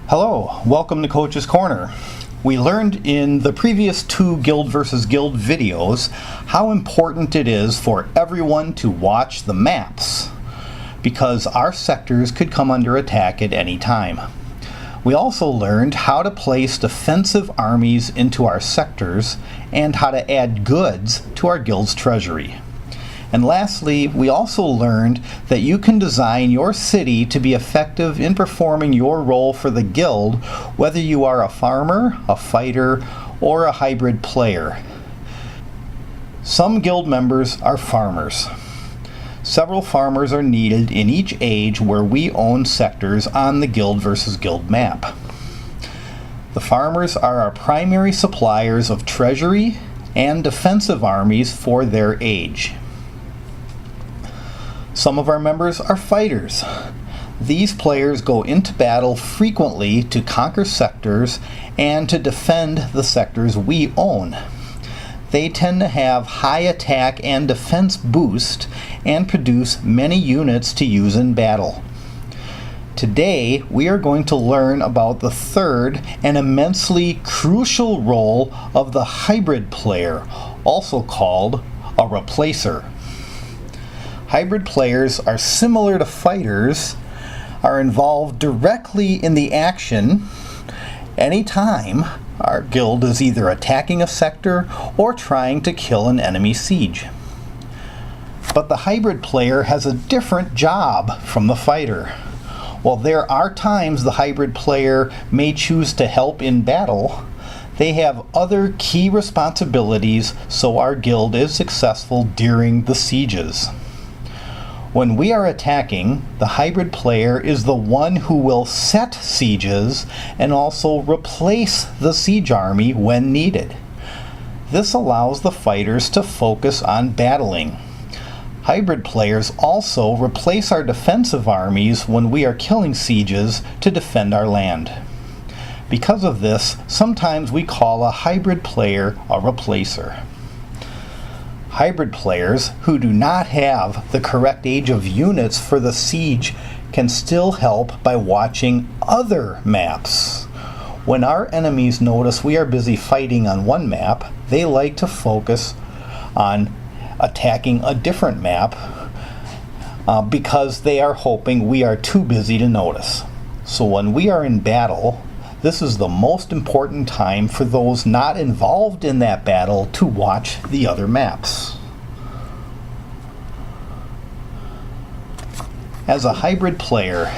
Hello, welcome to Coach's Corner. We learned in the previous two Guild versus Guild videos how important it is for everyone to watch the maps, because our sectors could come under attack at any time. We also learned how to place defensive armies into our sectors and how to add goods to our guild's treasury. And lastly, we also learned that you can design your city to be effective in performing your role for the guild, whether you are a farmer, a fighter, or a hybrid player. Some guild members are farmers. Several farmers are needed in each age where we own sectors on the Guild versus Guild map. The farmers are our primary suppliers of treasury and defensive armies for their age. Some of our members are fighters. These players go into battle frequently to conquer sectors and to defend the sectors we own. They tend to have high attack and defense boost and produce many units to use in battle. Today, we are going to learn about the third and immensely crucial role of the hybrid player, also called a replacer. Hybrid players are similar to fighters, are involved directly in the action anytime our guild is either attacking a sector or trying to kill an enemy siege. But the hybrid player has a different job from the fighter. While there are times the hybrid player may choose to help in battle, they have other key responsibilities so our guild is successful during the sieges. When we are attacking, the hybrid player is the one who will set sieges and also replace the siege army when needed. This allows the fighters to focus on battling. Hybrid players also replace our defensive armies when we are killing sieges to defend our land. Because of this, sometimes we call a hybrid player a replacer. Hybrid players who do not have the correct age of units for the siege can still help by watching other maps. When our enemies notice we are busy fighting on one map, they like to focus on attacking a different map because they are hoping we are too busy to notice. So when we are in battle, this is the most important time for those not involved in that battle to watch the other maps. As a hybrid player,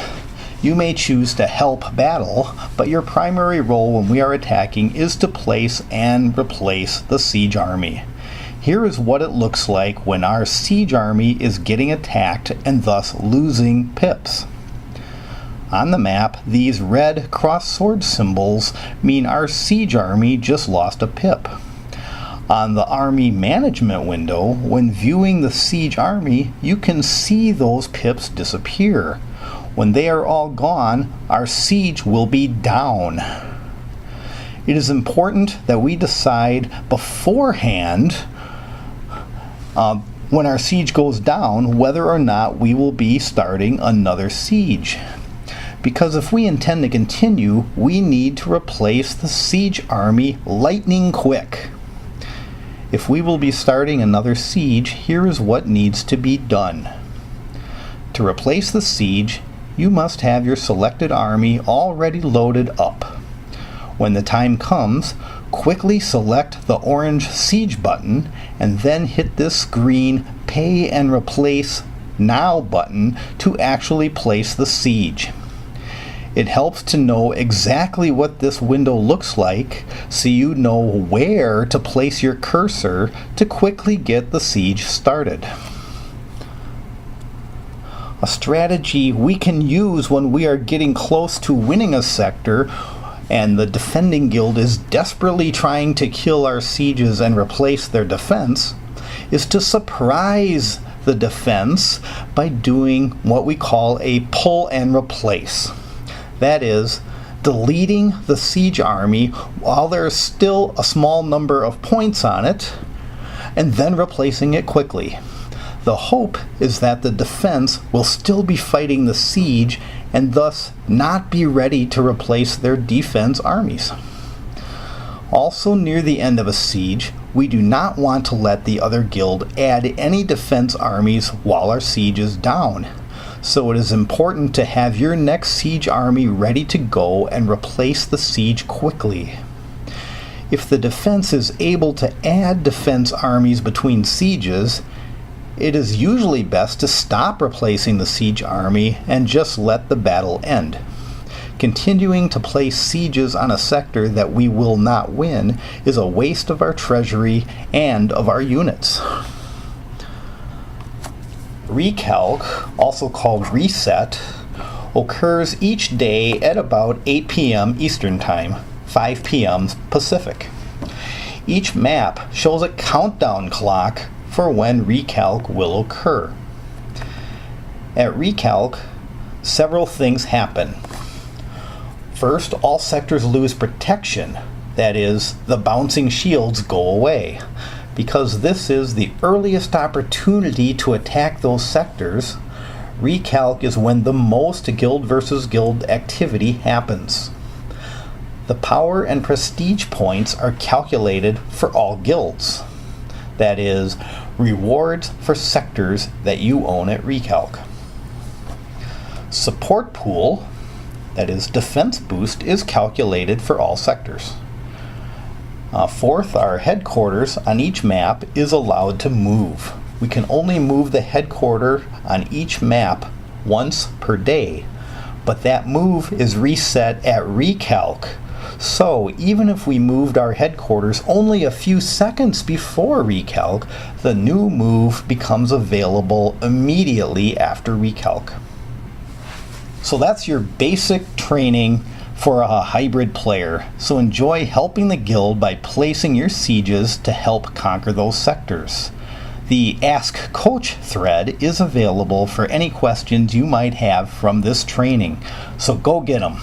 you may choose to help battle, but your primary role when we are attacking is to place and replace the siege army. Here is what it looks like when our siege army is getting attacked and thus losing pips. On the map, these red cross sword symbols mean our siege army just lost a pip. On the army management window, when viewing the siege army, you can see those pips disappear. When they are all gone, our siege will be down. It is important that we decide beforehand when our siege goes down whether or not we will be starting another siege. Because if we intend to continue, we need to replace the siege army lightning quick. If we will be starting another siege, here is what needs to be done. To replace the siege, you must have your selected army already loaded up. When the time comes, quickly select the orange siege button and then hit this green Pay and Replace Now button to actually place the siege. It helps to know exactly what this window looks like so you know where to place your cursor to quickly get the siege started. A strategy we can use when we are getting close to winning a sector and the defending guild is desperately trying to kill our sieges and replace their defense is to surprise the defense by doing what we call a pull and replace. That is, deleting the siege army while there is still a small number of points on it, and then replacing it quickly. The hope is that the defense will still be fighting the siege and thus not be ready to replace their defense armies. Also, near the end of a siege, we do not want to let the other guild add any defense armies while our siege is down. So it is important to have your next siege army ready to go and replace the siege quickly. If the defense is able to add defense armies between sieges, it is usually best to stop replacing the siege army and just let the battle end. Continuing to place sieges on a sector that we will not win is a waste of our treasury and of our units. Recalc, also called reset, occurs each day at about 8 p.m. Eastern Time, 5 p.m. Pacific. Each map shows a countdown clock for when recalc will occur. At recalc, several things happen. First, all sectors lose protection, that is, the bouncing shields go away. Because this is the earliest opportunity to attack those sectors, recalc is when the most guild versus guild activity happens. The power and prestige points are calculated for all guilds. That is, rewards for sectors that you own at recalc. Support pool, that is, defense boost, is calculated for all sectors. Fourth, our headquarters on each map is allowed to move. We can only move the headquarter on each map once per day, but that move is reset at recalc. So even if we moved our headquarters only a few seconds before recalc, the new move becomes available immediately after recalc. So that's your basic training for a hybrid player. So enjoy helping the guild by placing your sieges to help conquer those sectors. The Ask Coach thread is available for any questions you might have from this training. So go get them.